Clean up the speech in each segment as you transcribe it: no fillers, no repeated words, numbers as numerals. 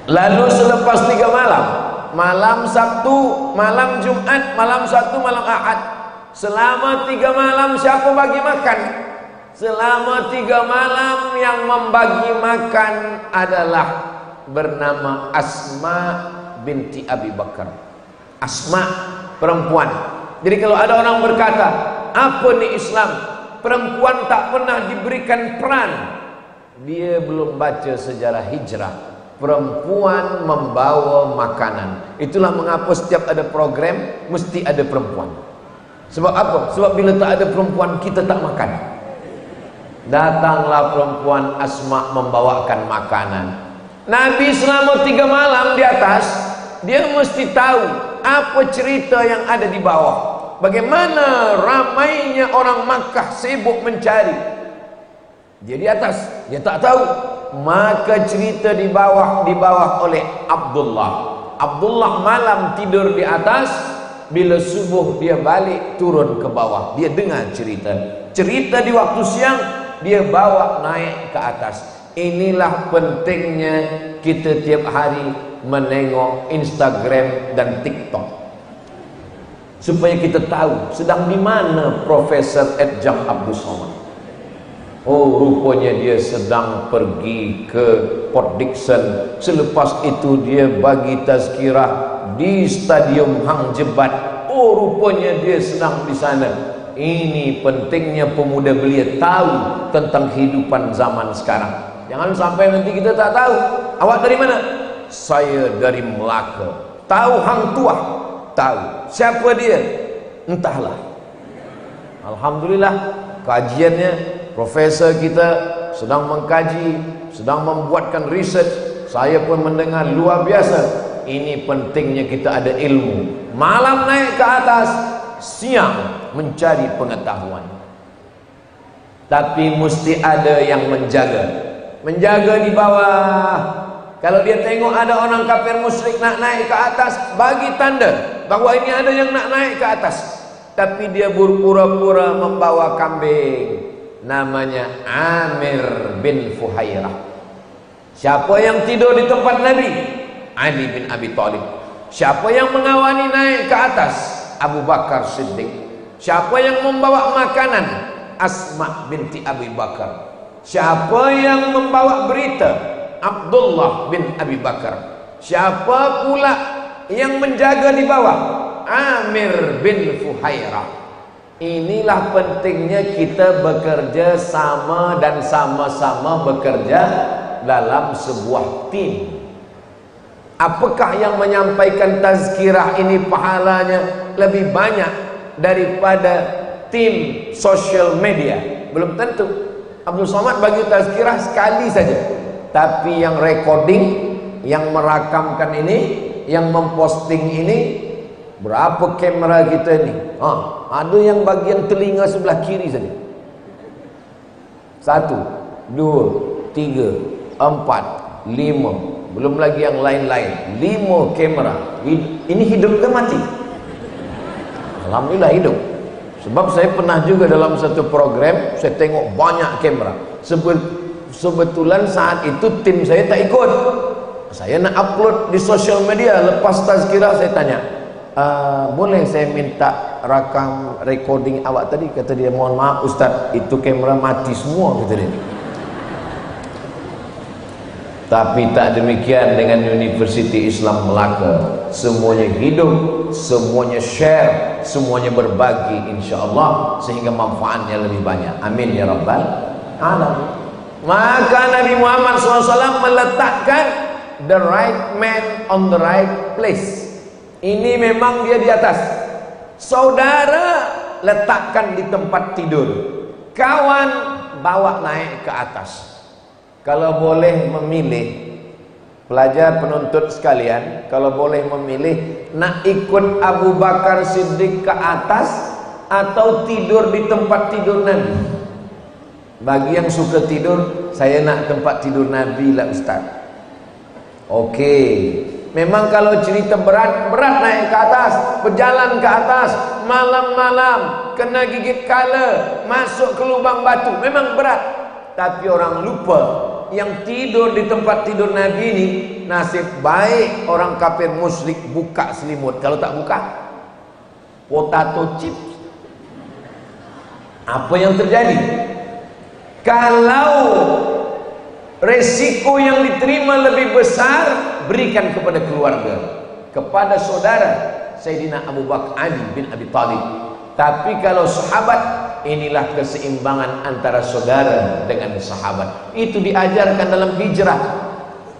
Lalu selepas 3 malam, malam Sabtu, malam Jumat, malam Sabtu, malam Ahad, selama 3 malam siapa bagi makan? Selama 3 malam yang membagi makan adalah bernama Asma binti Abi Bakar. Asma, perempuan. Jadi kalau ada orang berkata, apa ni Islam? Perempuan tak pernah diberikan peran. Dia belum baca sejarah hijrah. Perempuan membawa makanan. Itulah mengapa setiap ada program mesti ada perempuan. Sebab apa? Sebab bila tak ada perempuan kita tak makan. Datanglah perempuan Asma membawakan makanan. Nabi selama 3 malam di atas, dia mesti tahu apa cerita yang ada di bawah. Bagaimana ramainya orang Makkah sibuk mencari. Dia di atas, dia tak tahu. Maka cerita di bawah oleh Abdullah. Abdullah malam tidur di atas, bila subuh dia balik turun ke bawah. Dia dengar cerita. Cerita di waktu siang dia bawa naik ke atas. Inilah pentingnya kita tiap hari menengok Instagram dan TikTok, supaya kita tahu sedang di mana Profesor Edjam Abdul Somad. Oh, rupanya dia sedang pergi ke Port Dickson. Selepas itu dia bagi tazkirah di Stadium Hang Jebat. Oh, rupanya dia sedang di sana. Ini pentingnya pemuda belia tahu tentang kehidupan zaman sekarang. Jangan sampai nanti kita tak tahu. Awak dari mana? Saya dari Melaka. Tahu Hang Tuah? Tahu. Siapa dia? Entahlah. Alhamdulillah, kajiannya profesor kita sedang mengkaji, sedang membuatkan riset. Saya pun mendengar luar biasa. Ini pentingnya kita ada ilmu. Malam naik ke atas, siang mencari pengetahuan. Tapi mesti ada yang menjaga. Menjaga di bawah. Kalau dia tengok ada orang kafir musyrik nak naik ke atas, bagi tanda bahawa ini ada yang nak naik ke atas. Tapi dia berpura-pura membawa kambing. Namanya Amir bin Fuhairah. Siapa yang tidur di tempat Nabi? Ali bin Abi Thalib. Siapa yang mengawani naik ke atas? Abu Bakar Siddiq. Siapa yang membawa makanan? Asma binti Abi Bakar. Siapa yang membawa berita? Abdullah bin Abi Bakar. Siapa pula yang menjaga di bawah? Amir bin Fuhairah. Inilah pentingnya kita bekerja sama dan sama-sama bekerja dalam sebuah tim. Apakah yang menyampaikan tazkirah ini pahalanya lebih banyak daripada tim social media? Belum tentu. Abdul Somad bagi tazkirah sekali saja. Tapi yang recording, yang merakamkan ini, yang memposting ini, berapa kamera kita ini? Ada yang bagian telinga sebelah kiri saja. 1, 2, 3, 4, 5. Belum lagi yang lain-lain. 5 kamera. Ini hidup ke mati? Alhamdulillah hidup. Sebab saya pernah juga dalam satu program, saya tengok banyak kamera. Sebetulan saat itu tim saya tak ikut. Saya nak upload di social media. Lepas tazkirah saya tanya, boleh saya minta rakam recording awak tadi? Kata dia, mohon maaf Ustaz, itu kamera mati semua, kata dia. Tapi tak demikian dengan Universiti Islam Melaka. Semuanya hidup, semuanya share, semuanya berbagi insya-Allah, sehingga manfaatnya lebih banyak. Amin ya rabbal alamin. Maka Nabi Muhammad SAW meletakkan the right man on the right place. Ini memang dia di atas. Saudara letakkan di tempat tidur. Kawan bawa naik ke atas. Kalau boleh memilih, pelajar penuntut sekalian, kalau boleh memilih, nak ikut Abu Bakar Siddiq ke atas atau tidur di tempat tidur Nabi? Bagi yang suka tidur, saya nak tempat tidur Nabi lah Ustaz. Okey. Memang kalau cerita berat naik ke atas, berjalan ke atas, malam-malam, kena gigit kala, masuk ke lubang batu, memang berat. Tapi orang lupa yang tidur di tempat tidur Nabi ini nasib baik orang kafir musyrik buka selimut. Kalau tak buka, potato chips. Apa yang terjadi? Kalau resiko yang diterima lebih besar, berikan kepada keluarga, kepada saudara Sayyidina Abu Bakar Ali bin Abi Thalib. Tapi kalau sahabat, inilah keseimbangan antara saudara dengan sahabat. Itu diajarkan dalam hijrah.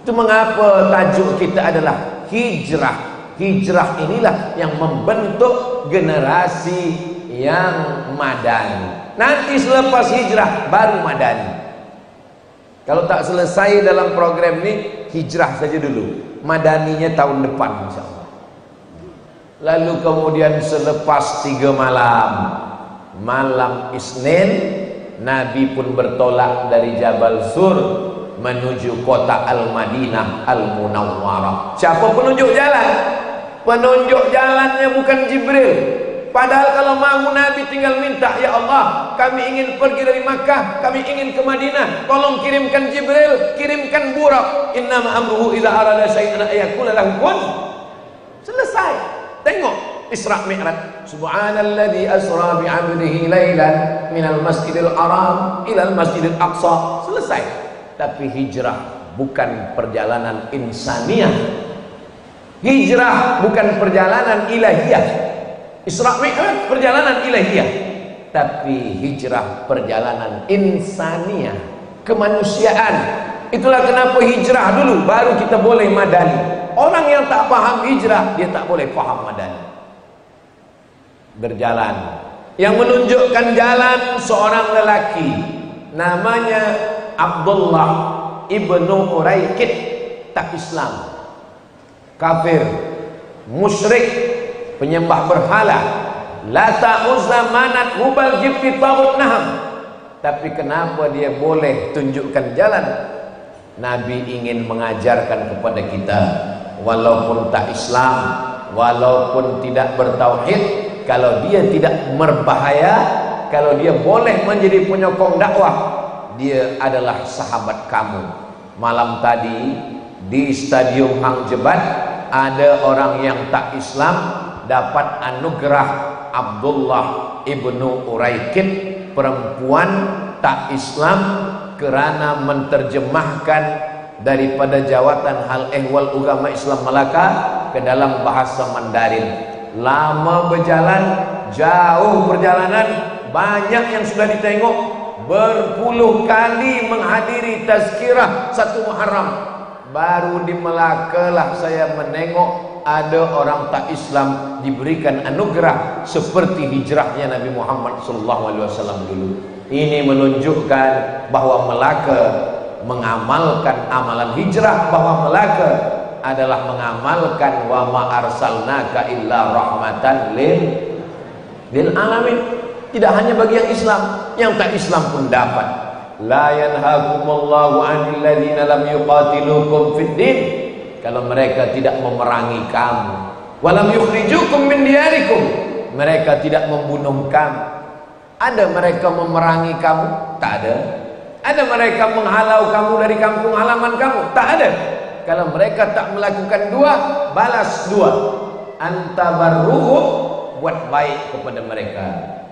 Itu mengapa tajuk kita adalah hijrah. Hijrah inilah yang membentuk generasi yang madani. Nanti selepas hijrah baru madani. Kalau tak selesai dalam program ini, hijrah saja dulu, madaninya tahun depan insyaallah. Lalu kemudian selepas 3 malam, malam Isnin, Nabi pun bertolak dari Jabal Sur menuju kota Al-Madinah Al-Munawwarah. Siapa penunjuk jalan? Penunjuk jalannya bukan Jibril. Padahal kalau mau Nabi tinggal minta, ya Allah, kami ingin pergi dari Makkah, kami ingin ke Madinah, tolong kirimkan Jibril, kirimkan Burak. Innama amruhu idza arada syai'an ayaqula lahu kun. Selesai. Tengok Isra Mi'raj. Subhanalladzi asra bi 'abdihi lailan minal masjidil haram ilal masjidil aqsa. Selesai. Tapi hijrah bukan perjalanan insaniah. Hijrah bukan perjalanan ilahiyah. Isra Mi'raj perjalanan ilahiyah, tapi hijrah perjalanan insaniah, kemanusiaan. Itulah kenapa hijrah dulu baru kita boleh madani. Orang yang tak paham hijrah, dia tak boleh paham madani. Berjalan. Yang menunjukkan jalan seorang lelaki, namanya Abdullah ibnu Uraikid, tak Islam, kafir, musyrik, penyembah berhala, Lata, Uzza, Manat, Hubal, Jibti, Taghut, Naham. Tapi kenapa dia boleh tunjukkan jalan? Nabi ingin mengajarkan kepada kita, walaupun tak Islam, walaupun tidak bertauhid, kalau dia tidak berbahaya, kalau dia boleh menjadi penyokong dakwah, dia adalah sahabat kamu. Malam tadi di Stadium Hang Jebat ada orang yang tak Islam dapat anugerah Abdullah ibnu Uraikid, perempuan tak Islam, kerana menterjemahkan daripada jawatan hal ehwal agama Islam Melaka ke dalam bahasa Mandarin. Lama berjalan, jauh perjalanan, banyak yang sudah ditengok, berpuluh kali menghadiri tazkirah 1 Muharram. Baru di Melaka lah saya menengok ada orang tak Islam diberikan anugerah seperti hijrahnya Nabi Muhammad SAW dulu. Ini menunjukkan bahwa Melaka mengamalkan amalan hijrah, bahwa Melaka adalah mengamalkan wa ma arsalnaka illa rahmatan lil alamin. Tidak hanya bagi yang Islam, yang tak Islam pun dapat. La yanhakumullahu 'anil ladzina lam yuqatilukum fid din. Kalau mereka tidak memerangi kamu, walam yukhrijukum min diyarikum, mereka tidak membunuh kamu. Ada mereka memerangi kamu? Tak ada. Ada mereka menghalau kamu dari kampung halaman kamu? Tak ada. Kalau mereka tak melakukan 2, balas 2. Antabarruhum, buat baik kepada mereka.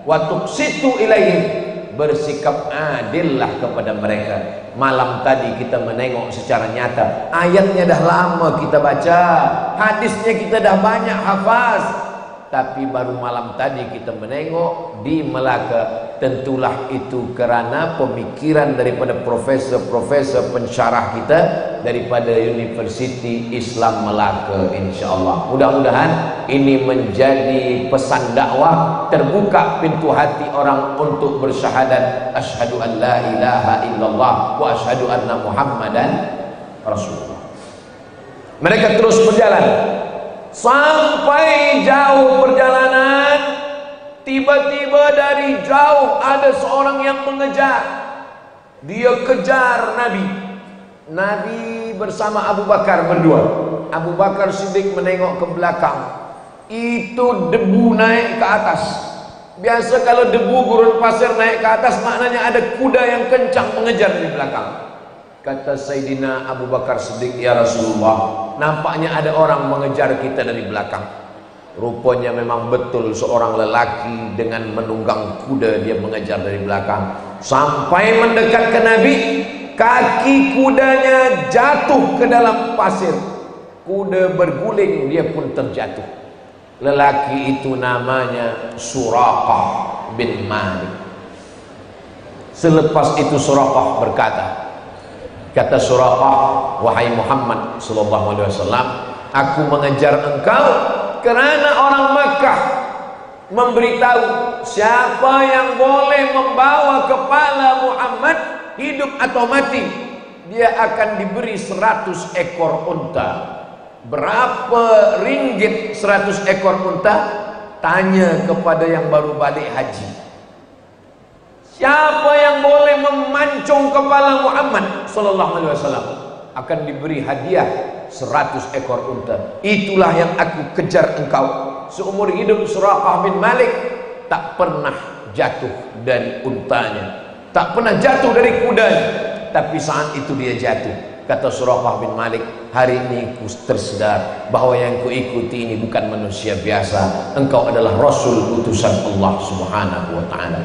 Wa tuqsitu ilaihim, bersikap adillah kepada mereka. Malam tadi kita menengok secara nyata, ayatnya dah lama kita baca, hadisnya kita dah banyak hafaz, tapi baru malam tadi kita menengok di Melaka. Tentulah itu kerana pemikiran daripada profesor-profesor pensyarah kita daripada Universiti Islam Melaka, insyaallah. Mudah-mudahan ini menjadi pesan dakwah, terbuka pintu hati orang untuk bersyahadat asyhadu an la ilaha illallah wa asyhadu anna Muhammadan Rasulullah. Mereka terus berjalan sampai jauh perjalanan. Tiba-tiba dari jauh ada seorang yang mengejar. Dia kejar Nabi. Nabi bersama Abu Bakar berdua. Abu Bakar Siddiq menengok ke belakang. Itu debu naik ke atas. Biasa kalau debu gurun pasir naik ke atas, maknanya ada kuda yang kencang mengejar di belakang. Kata Sayyidina Abu Bakar Siddiq, ya Rasulullah, nampaknya ada orang mengejar kita dari belakang. Rupanya memang betul seorang lelaki dengan menunggang kuda, dia mengejar dari belakang. Sampai mendekat ke Nabi, kaki kudanya jatuh ke dalam pasir. Kuda berguling, dia pun terjatuh. Lelaki itu namanya Suraqah bin Malik. Selepas itu Suraqah berkata, kata Suraqah, wahai Muhammad sallallahu alaihi wasallam, aku mengejar engkau karena orang Makkah memberitahu siapa yang boleh membawa kepala Muhammad hidup atau mati, dia akan diberi 100 ekor unta. Berapa ringgit 100 ekor unta? Tanya kepada yang baru balik haji. Siapa yang boleh memancung kepala Muhammad sallallahu alaihi wasallam akan diberi hadiah 100 ekor unta. Itulah yang aku kejar engkau. Seumur hidup Suraqah bin Malik tak pernah jatuh dari untanya, tak pernah jatuh dari kudanya, tapi saat itu dia jatuh. Kata Suraqah bin Malik, hari ini ku tersedar bahwa yang ku ikuti ini bukan manusia biasa. Engkau adalah Rasul utusan Allah subhanahu wa ta'ala.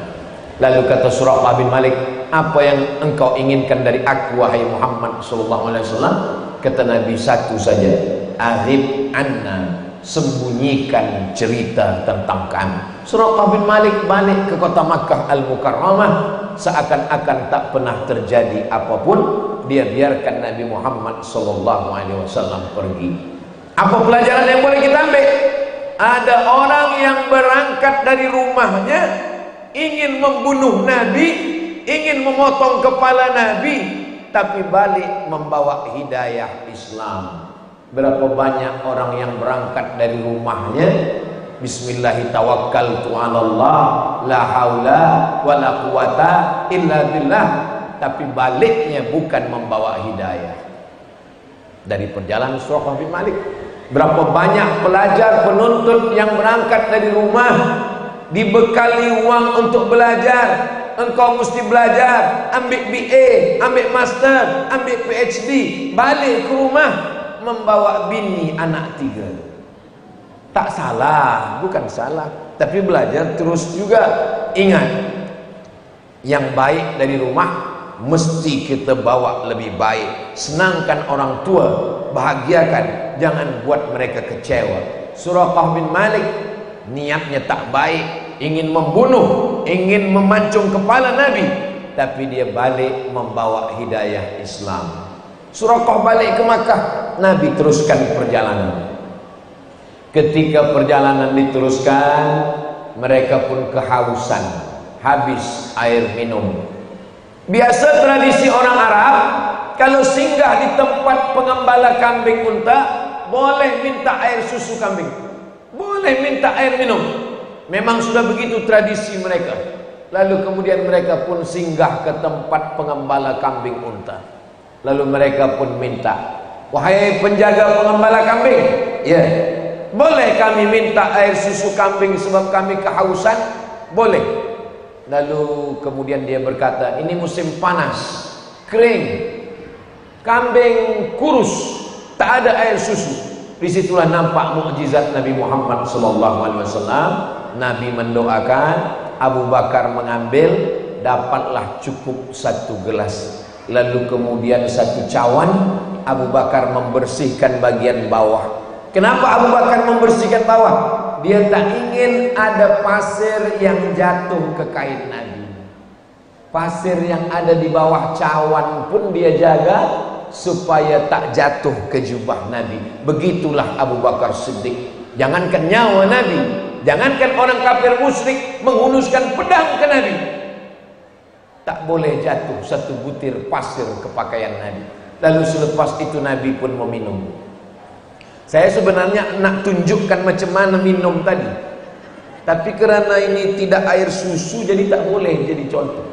Lalu kata Suraqah bin Malik, apa yang engkau inginkan dari aku wahai Muhammad sallallahu alaihi wasallam? Kata Nabi, satu saja, aghib anna, sembunyikan cerita tentang kami. Suraqah bin Malik balik ke kota Makkah Al-Mukarramah, seakan-akan tak pernah terjadi apapun. Dia biarkan Nabi Muhammad sallallahu alaihi wasallam pergi. Apa pelajaran yang boleh kita ambil? Ada orang yang berangkat dari rumahnya ingin membunuh Nabi, ingin memotong kepala Nabi, tapi balik membawa hidayah Islam. Berapa banyak orang yang berangkat dari rumahnya, bismillahi tawakkaltu 'alallah, la haula wala quwata illa billah, tapi baliknya bukan membawa hidayah. Dari perjalanan Suraqah bin Malik, berapa banyak pelajar penuntut yang berangkat dari rumah, dibekali uang untuk belajar. Engkau mesti belajar, ambil BA, ambil master, ambil PhD, balik ke rumah membawa bini anak 3. Tak salah, bukan salah, tapi belajar terus juga. Ingat, yang baik dari rumah mesti kita bawa lebih baik. Senangkan orang tua, bahagiakan, jangan buat mereka kecewa. Suraqah bin Malik niatnya tak baik, ingin membunuh, ingin memancung kepala Nabi, tapi dia balik membawa hidayah Islam. Suraqah balik ke Makkah, Nabi teruskan perjalanan. Ketika perjalanan diteruskan, mereka pun kehausan, habis air minum. Biasa tradisi orang Arab, kalau singgah di tempat pengembala kambing unta, boleh minta air susu kambing, boleh minta air minum. Memang sudah begitu tradisi mereka. Lalu kemudian mereka pun singgah ke tempat pengembala kambing unta. Lalu mereka pun minta, wahai penjaga pengembala kambing, ya, boleh kami minta air susu kambing sebab kami kehausan? Boleh. Lalu kemudian dia berkata, ini musim panas, kering, kambing kurus, tak ada air susu. Disitulah nampak mukjizat Nabi Muhammad SAW. Nabi mendoakan, Abu Bakar mengambil, dapatlah cukup 1 gelas. Lalu kemudian 1 cawan, Abu Bakar membersihkan bagian bawah. Kenapa Abu Bakar membersihkan bawah? Dia tak ingin ada pasir yang jatuh ke kain Nabi. Pasir yang ada di bawah cawan pun dia jaga supaya tak jatuh ke jubah Nabi. Begitulah Abu Bakar Siddiq. Jangankan nyawa Nabi, jangankan orang kafir musyrik menghunuskan pedang ke Nabi, tak boleh jatuh 1 butir pasir ke pakaian Nabi. Lalu selepas itu Nabi pun meminum. Saya sebenarnya nak tunjukkan macam mana minum tadi, tapi kerana ini tidak air susu jadi tak boleh jadi contoh.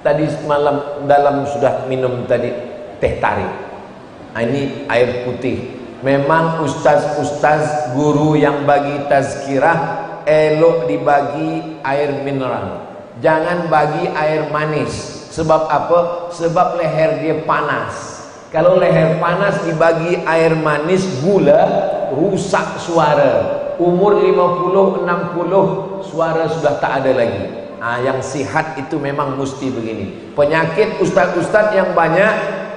Tadi malam dalam sudah minum tadi teh tarik. Ini air putih. Memang ustaz-ustaz guru yang bagi tazkirah elok dibagi air mineral. Jangan bagi air manis. Sebab apa? Sebab leher dia panas. Kalau leher panas dibagi air manis, gula, rusak suara. Umur 50, 60 suara sudah tak ada lagi. Yang sihat itu memang mesti begini. Penyakit ustaz-ustaz yang banyak,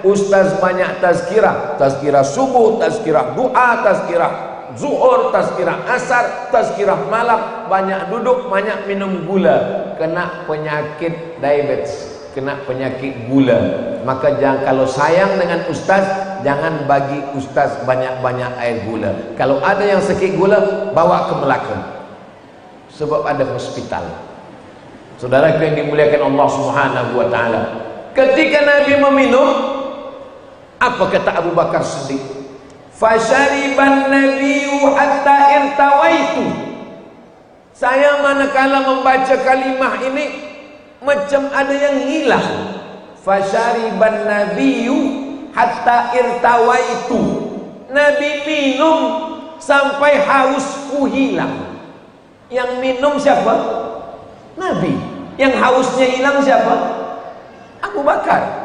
ustaz banyak tazkirah, tazkirah subuh, tazkirah duha, tazkirah zuhur, tazkirah asar, tazkirah malam, banyak duduk, banyak minum gula, kena penyakit diabetes, kena penyakit gula. Maka jangan, kalau sayang dengan ustaz, jangan bagi ustaz banyak-banyak air gula. Kalau ada yang sakit gula, bawa ke Melaka, sebab ada hospital. Saudara yang dimuliakan Allah Subhanahu wa taala, ketika Nabi meminum, apa kata Abu Bakar Siddiq? Fasyariban nabiyyu hatta irtawaitu. Saya manakala membaca kalimah ini macam ada yang hilang. Fasyariban nabiyyu hatta irtawaitu. Nabi minum sampai hausku hilang. Yang minum siapa? Nabi. Yang hausnya hilang siapa? Abu Bakar.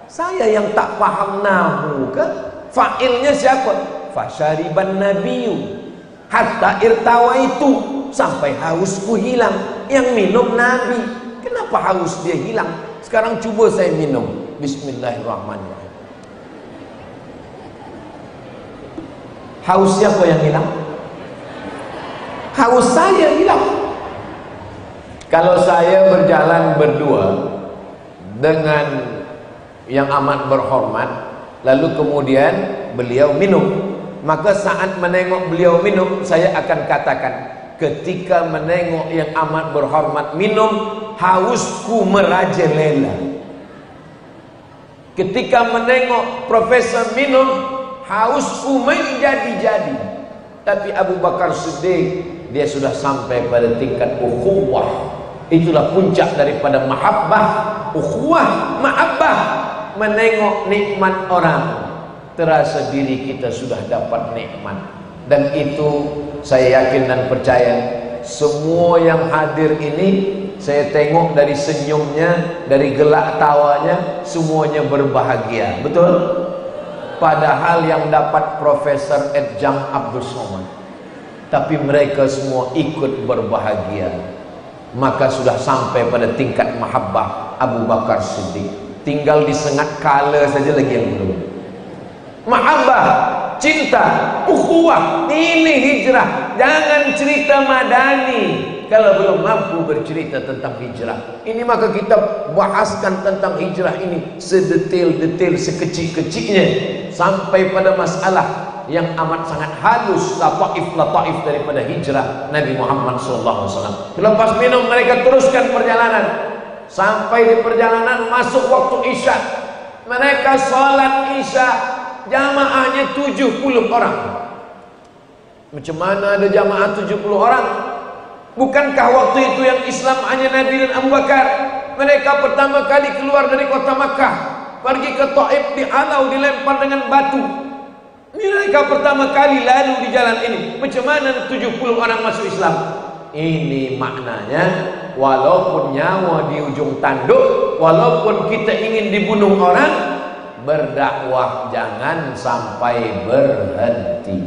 Saya yang tak paham nahu kan? Fa'ilnya siapa? Fasyariban nabiyyu hatta irtawaitu, sampai hausku hilang. Yang minum Nabi. Kenapa haus dia hilang? Sekarang cuba saya minum. Bismillahirrahmanirrahim. Haus siapa yang hilang? Haus saya hilang. Kalau saya berjalan berdua dengan yang amat berhormat, lalu kemudian beliau minum, maka saat menengok beliau minum, saya akan katakan, ketika menengok yang amat berhormat minum, hausku merajalela. Ketika menengok profesor minum, hausku menjadi-jadi. Tapi Abu Bakar Siddiq, dia sudah sampai pada tingkat ukhuwah. Itulah puncak daripada mahabbah, ukhuwah, mahabbah. Menengok nikmat orang, terasa diri kita sudah dapat nikmat. Dan itu saya yakin dan percaya, semua yang hadir ini, saya tengok dari senyumnya, dari gelak tawanya, semuanya berbahagia. Betul? Padahal yang dapat Profesor Edjam Abdul Somad, tapi mereka semua ikut berbahagia. Maka sudah sampai pada tingkat mahabbah Abu Bakar Siddiq. Tinggal disengat kala saja lagi yang belum. Mahabbah, cinta, ukhuwah, ini hijrah. Jangan cerita madani kalau belum mampu bercerita tentang hijrah. Ini maka kita bahaskan tentang hijrah ini sedetail-detail, sekecil-kecilnya, sampai pada masalah yang amat sangat halus, lataif daripada hijrah Nabi Muhammad SAW. Lepas minum mereka teruskan perjalanan. Sampai di perjalanan masuk waktu Isya. Mereka sholat Isya, jamaahnya 70 orang. Macam mana ada jamaah 70 orang? Bukankah waktu itu yang Islam hanya Nabi dan Abu Bakar? Mereka pertama kali keluar dari kota Makkah, pergi ke Taif, dihalau, dilempar dengan batu. Mereka pertama kali lalu di jalan ini. Macam mana 70 orang masuk Islam? Ini maknanya, walaupun nyawa di ujung tanduk, walaupun kita ingin dibunuh orang, berdakwah jangan sampai berhenti.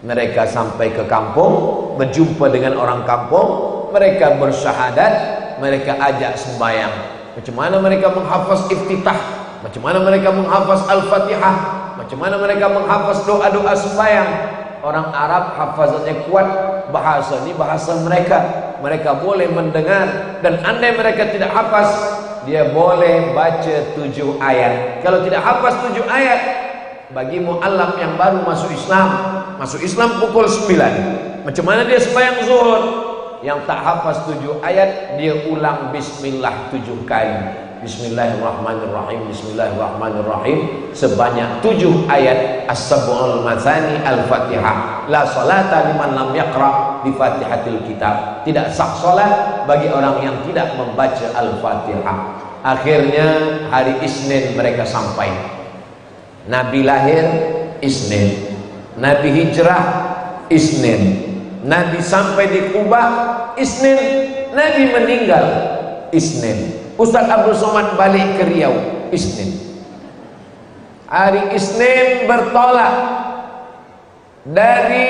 Mereka sampai ke kampung, berjumpa dengan orang kampung, mereka bersyahadat, mereka ajak sembahyang. Macam mana mereka menghafaz iftitah, macam mana mereka menghafaz Al-Fatihah, macam mana mereka menghafaz doa-doa sembahyang. Orang Arab hafazannya kuat, bahasa ini bahasa mereka, mereka boleh mendengar. Dan andai mereka tidak hafaz, dia boleh baca 7 ayat. Kalau tidak hafaz 7 ayat, bagi mu'alaf yang baru masuk Islam pukul 9. Macam mana dia sembahyang zuhur? Yang tak hafaz 7 ayat, dia ulang bismillah 7 kali. Bismillahirrahmanirrahim, Bismillahirrahmanirrahim, sebanyak 7 ayat as-sab'ul mathani al-fatihah. La salata liman lam yaqra bi fatihatil kitab. Tidak sah salat bagi orang yang tidak membaca al-fatihah. Akhirnya hari Isnin mereka sampai. Nabi lahir Isnin, Nabi hijrah Isnin, Nabi sampai di Kuba Isnin, Nabi meninggal Isnin. Ustaz Abdul Somad balik ke Riau Isnin. Hari Isnin bertolak dari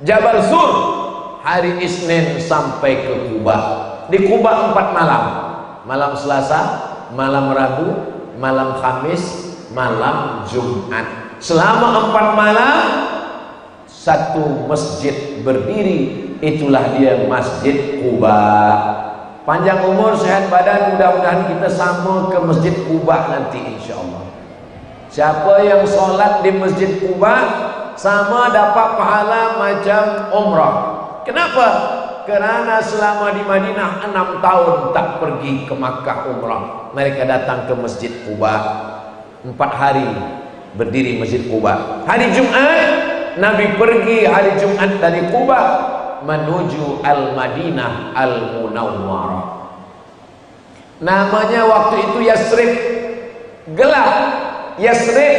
Jabal Sur. Hari Isnin sampai ke Kuba. Di Kuba 4 malam. Malam Selasa, malam Rabu, malam Kamis, malam Jumat. Selama 4 malam satu masjid berdiri. Itulah dia Masjid Kuba. Panjang umur, sehat badan, mudah-mudahan kita sama ke Masjid Kuba nanti insyaallah. Siapa yang sholat di Masjid Kuba sama dapat pahala macam umrah. Kenapa? Karena selama di Madinah 6 tahun tak pergi ke Makkah umrah. Mereka datang ke Masjid Kuba 4 hari berdiri Masjid Kuba. Hari Jumat Nabi pergi hari Jumat dari Kuba menuju Al-Madinah Al-Munawwarah. Namanya waktu itu Yasrib, gelap. Yasrib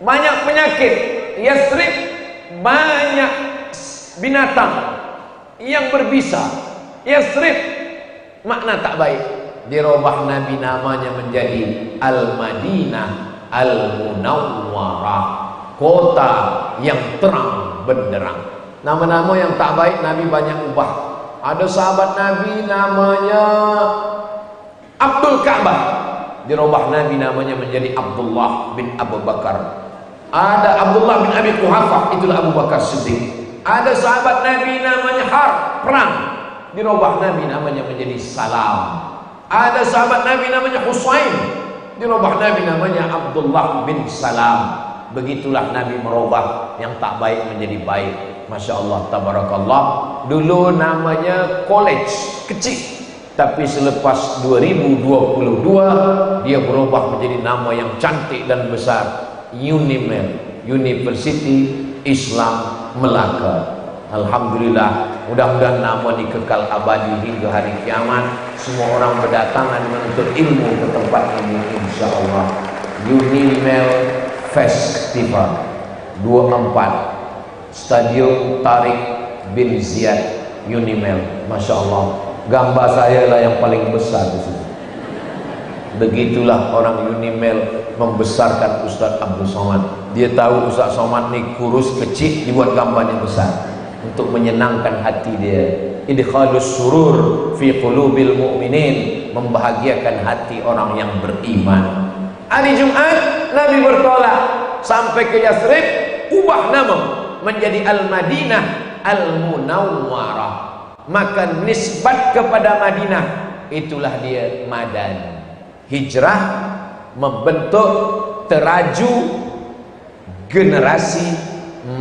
banyak penyakit. Yasrib banyak binatang yang berbisa. Yasrib makna tak baik. Dirubah Nabi namanya menjadi Al-Madinah Al-Munawwarah, kota yang terang benderang. Nama-nama yang tak baik Nabi banyak ubah. Ada sahabat Nabi namanya Abdul Ka'bah, dirubah Nabi namanya menjadi Abdullah bin Abu Bakar. Ada Abdullah bin Abi Quhafah, itulah Abu Bakar Siddiq. Ada sahabat Nabi namanya Harb, perang, dirubah Nabi namanya menjadi Salam. Ada sahabat Nabi namanya Husain, dirubah Nabi namanya Abdullah bin Salam. Begitulah Nabi merubah yang tak baik menjadi baik. Masya Allah, tabarakallah. Dulu namanya college kecil, tapi selepas 2022 dia berubah menjadi nama yang cantik dan besar, UNIMEL, University Islam Melaka. Alhamdulillah, mudah-mudahan nama dikekal abadi hingga hari kiamat. Semua orang berdatangan menuntut ilmu ke tempat ini insya Allah. UNIMEL Festival 24 Stadium Tariq bin Ziyad UNIMEL. Masya Allah, gambar saya lah yang paling besar di situ. Begitulah orang UNIMEL membesarkan Ustaz Abdul Somad. Dia tahu Ustaz Somad ni kurus kecil, dibuat gambarnya besar untuk menyenangkan hati dia. Idkhalus surur fi qulubil mu'minin, membahagiakan hati orang yang beriman. Hari Jumat Nabi bertolak sampai ke Yasrib, ubah nama menjadi Al-Madinah Al-Munawwarah. Maka nisbat kepada Madinah itulah dia Madani. Hijrah membentuk teraju generasi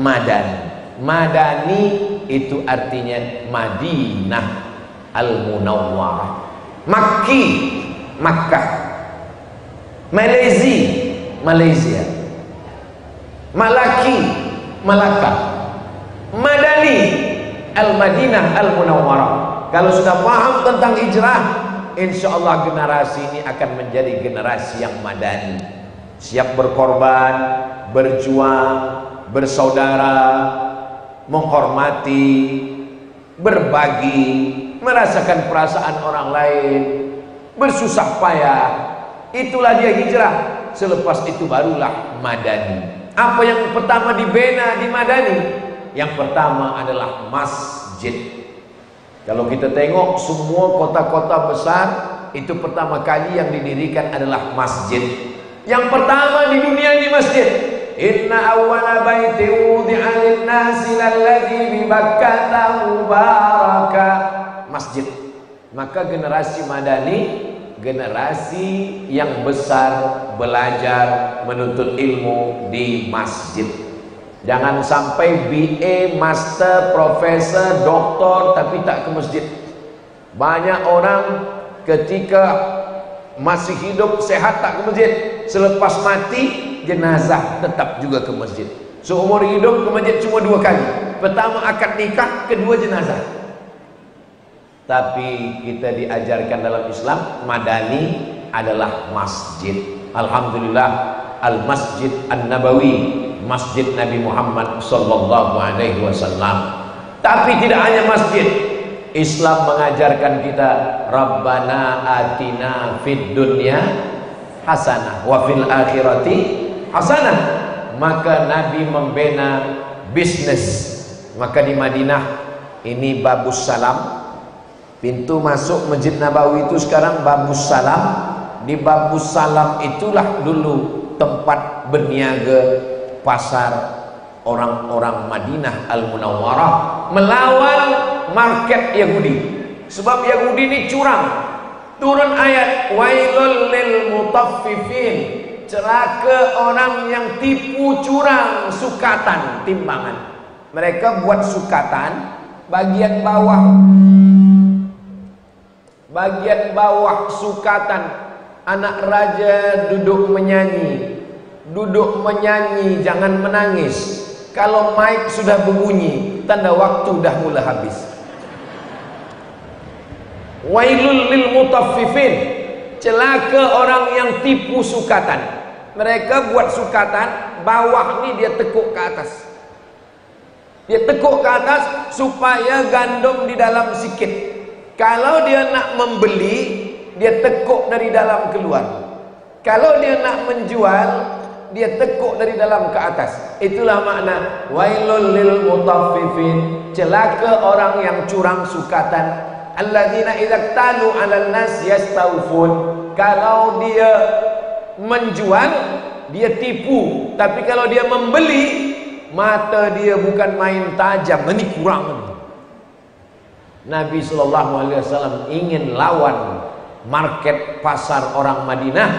Madani. Madani itu artinya Madinah Al-Munawwarah. Makki, Makkah. Malaysia. Malaki, Malaka. Madani Al-Madinah Al-Munawwarah. Kalau sudah paham tentang hijrah, insya Allah generasi ini akan menjadi generasi yang madani, siap berkorban, berjuang, bersaudara, menghormati, berbagi, merasakan perasaan orang lain, bersusah payah. Itulah dia hijrah. Selepas itu barulah madani. Apa yang pertama dibina di Madani? Yang pertama adalah masjid. Kalau kita tengok semua kota-kota besar, itu pertama kali yang didirikan adalah masjid. Yang pertama di dunia ini masjid. Inna awwala baiti wudi'a lin-nasi lalladzi bi Bakkah mubaraka. Masjid. Maka generasi Madani, generasi yang besar belajar menuntut ilmu di masjid. Jangan sampai BA, master, profesor, doktor tapi tak ke masjid. Banyak orang ketika masih hidup sehat tak ke masjid, selepas mati jenazah tetap juga ke masjid. Seumur hidup ke masjid cuma 2 kali. Pertama akad nikah, kedua jenazah. Tapi kita diajarkan dalam Islam Madani adalah masjid. Alhamdulillah, Al-Masjid An-Nabawi, Masjid Nabi Muhammad sallallahu alaihi wasallam. Tapi tidak hanya masjid, Islam mengajarkan kita Rabbana atina fid dunya hasanah wa fil akhirati hasanah. Maka Nabi membina bisnis. Maka di Madinah ini Babus Salam, pintu masuk Masjid Nabawi itu sekarang Babus Salam. Di Babus Salam itulah dulu tempat berniaga pasar orang-orang Madinah Al-Munawwarah melawan market Yahudi. Sebab Yahudi ini curang. Turun ayat wailul lil mutaffifin, celaka orang yang tipu curang sukatan timbangan. Mereka buat sukatan bagian bawah sukatan anak raja duduk menyanyi jangan menangis. Kalau mic sudah berbunyi tanda waktu dah mula habis. Wailul lil mutaffifin, celaka orang yang tipu sukatan. Mereka buat sukatan, bawah ni dia tekuk ke atas. Dia tekuk ke atas supaya gandum di dalam sikit. Kalau dia nak membeli, dia tekuk dari dalam keluar. Kalau dia nak menjual, dia tekuk dari dalam ke atas. Itulah makna wailul lil mutaffifin, celaka orang yang curang sukatan. Alladzina idza talu 'alan nas yastawfun. Kalau dia menjual, dia tipu. Tapi kalau dia membeli, mata dia bukan main tajam. Ini kurang. Nabi SAW ingin lawan market pasar orang Madinah,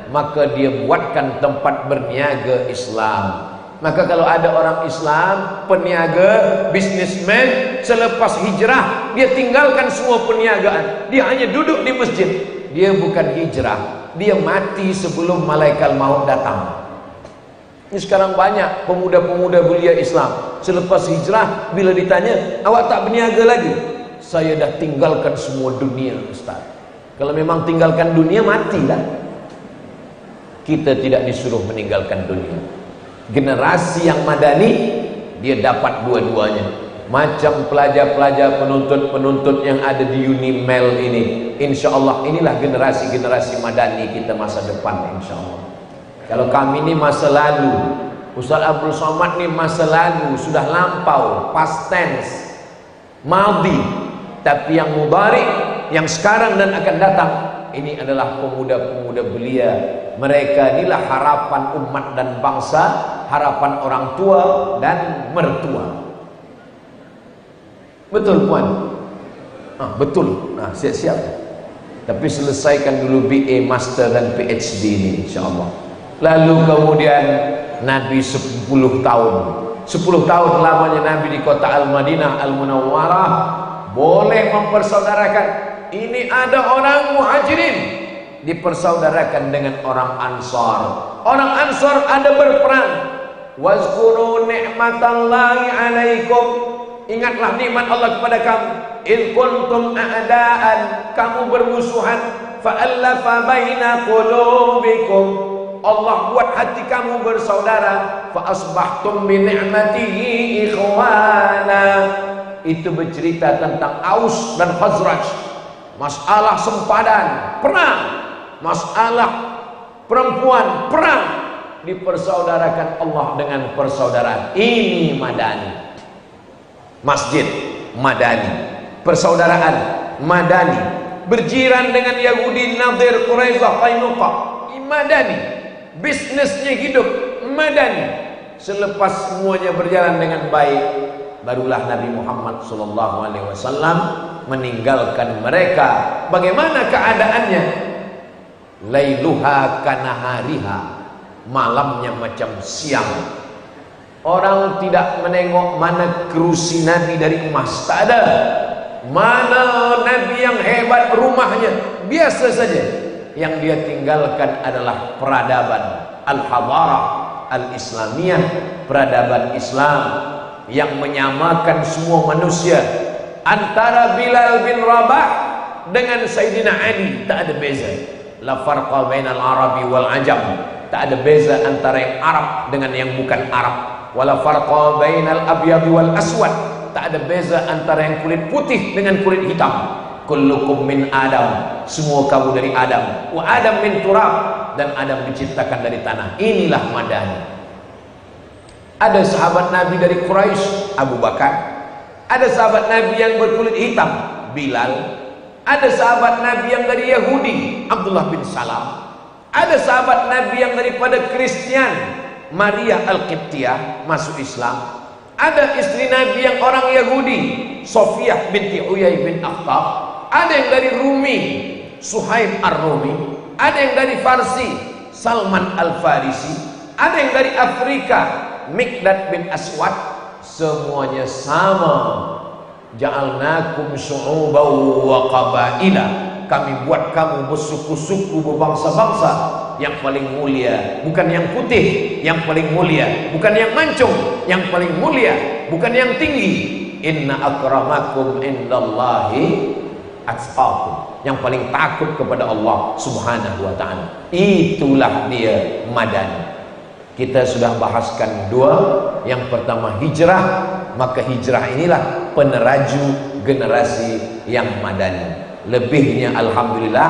maka dia buatkan tempat berniaga Islam. Maka kalau ada orang Islam, peniaga, bisnismen, selepas hijrah dia tinggalkan semua perniagaan, dia hanya duduk di masjid. Dia bukan hijrah, dia mati sebelum malaikat maut datang. Ini sekarang banyak pemuda-pemuda belia Islam, selepas hijrah bila ditanya, awak tak berniaga lagi? Saya dah tinggalkan semua dunia, Ustaz. Kalau memang tinggalkan dunia, matilah. Kita tidak disuruh meninggalkan dunia. Generasi yang madani, dia dapat dua-duanya. Macam pelajar-pelajar, penuntut-penuntut yang ada di Unimel ini, insya Allah inilah generasi-generasi madani kita masa depan, insya Allah. Kalau kami ini masa lalu, Ustaz Abdul Somad ini masa lalu, sudah lampau, past tense, madhi. Tapi yang mudhari, yang sekarang dan akan datang, ini adalah pemuda-pemuda belia. Mereka inilah harapan umat dan bangsa, harapan orang tua dan mertua. Betul puan? Betul. Siap-siap. Tapi selesaikan dulu BA, Master dan PhD ini, insyaAllah. Lalu kemudian Nabi 10 tahun. 10 tahun lamanya Nabi di kota Al-Madinah Al-Munawwarah, boleh mempersaudarakan. Ini ada orang muhajirin dipersaudarakan dengan orang ansar. Orang ansar ada berperang. Wazkuru ni'matallahi alaikum, ingatlah nikmat Allah kepada kamu. In kuntum a'daan, kamu bermusuhan. Fa'allafa baina qulubikum, Allah buat hati kamu bersaudara. Fa asbahtum bi ni'matihi ikhwana. Itu bercerita tentang Aus dan Khazraj. Masalah sempadan, perang. Masalah perempuan, perang. Dipersaudarakan Allah dengan persaudaraan. Ini madani. Masjid madani, persaudaraan madani. Berjiran dengan Yahudi, Nadir, Quraisyah, Qainuqa, madani. Bisnisnya hidup madani. Selepas semuanya berjalan dengan baik, barulah Nabi Muhammad SAW meninggalkan mereka. Bagaimana keadaannya? Lailuha kanahariha, malamnya macam siang. Orang tidak menengok mana kerusi Nabi dari emas, tak ada. Mana Nabi yang hebat rumahnya, biasa saja. Yang dia tinggalkan adalah peradaban al-hadarah al-islamiyah, peradaban Islam yang menyamakan semua manusia. Antara Bilal bin Rabah dengan Sayyidina Ali tak ada beza. La farqa bainal arabi wal ajam, tak ada beza antara yang Arab dengan yang bukan Arab. Wala farqa bainal abyad wal aswad, tak ada beza antara yang kulit putih dengan kulit hitam. Kullukum min Adam, semua kamu dari Adam. Wa Adam min turab, dan Adam diciptakan dari tanah. Inilah Madani. Ada sahabat Nabi dari Quraisy, Abu Bakar. Ada sahabat Nabi yang berkulit hitam, Bilal. Ada sahabat Nabi yang dari Yahudi, Abdullah bin Salam. Ada sahabat Nabi yang daripada Kristian, Maria Al-Qibtiyah, masuk Islam. Ada istri Nabi yang orang Yahudi, Sofiyah binti Uyay bin Akhtab. Ada yang dari Rumi, Suhaib Ar-Rumi. Ada yang dari Farsi, Salman Al-Farisi. Ada yang dari Afrika, Mikdad bin Aswad. Semuanya sama. Ja'alnakum syu'uban wa qabaila. Kami buat kamu bersuku-suku, berbangsa-bangsa. Yang paling mulia bukan yang putih, yang paling mulia bukan yang mancung, yang paling mulia bukan yang tinggi. Inna akramakum indallahi atqakum, yang paling takut kepada Allah Subhanahu wa ta'ala. Itulah dia Madani. Kita sudah bahaskan dua. Yang pertama hijrah, maka hijrah inilah peneraju generasi yang Madani. Lebihnya alhamdulillah,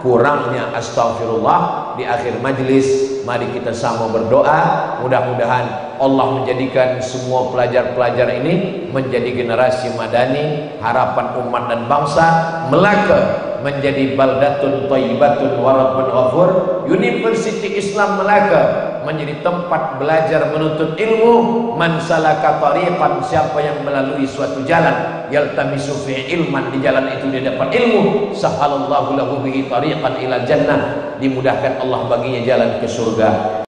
kurangnya astaghfirullah. Di akhir majlis mari kita sama berdoa, mudah-mudahan Allah menjadikan semua pelajar-pelajar ini menjadi generasi Madani, harapan umat dan bangsa. Melaka menjadi baldatun thayyibatun wa rabbun ghafur. University Islam Melaka menjadi tempat belajar menuntut ilmu. Man salaka tariqan, siapa yang melalui suatu jalan, yaltamisu fi ilman, di jalan itu dia dapat ilmu, sahalallahu lahu bihi tariqan ila jannah, dimudahkan Allah baginya jalan ke surga.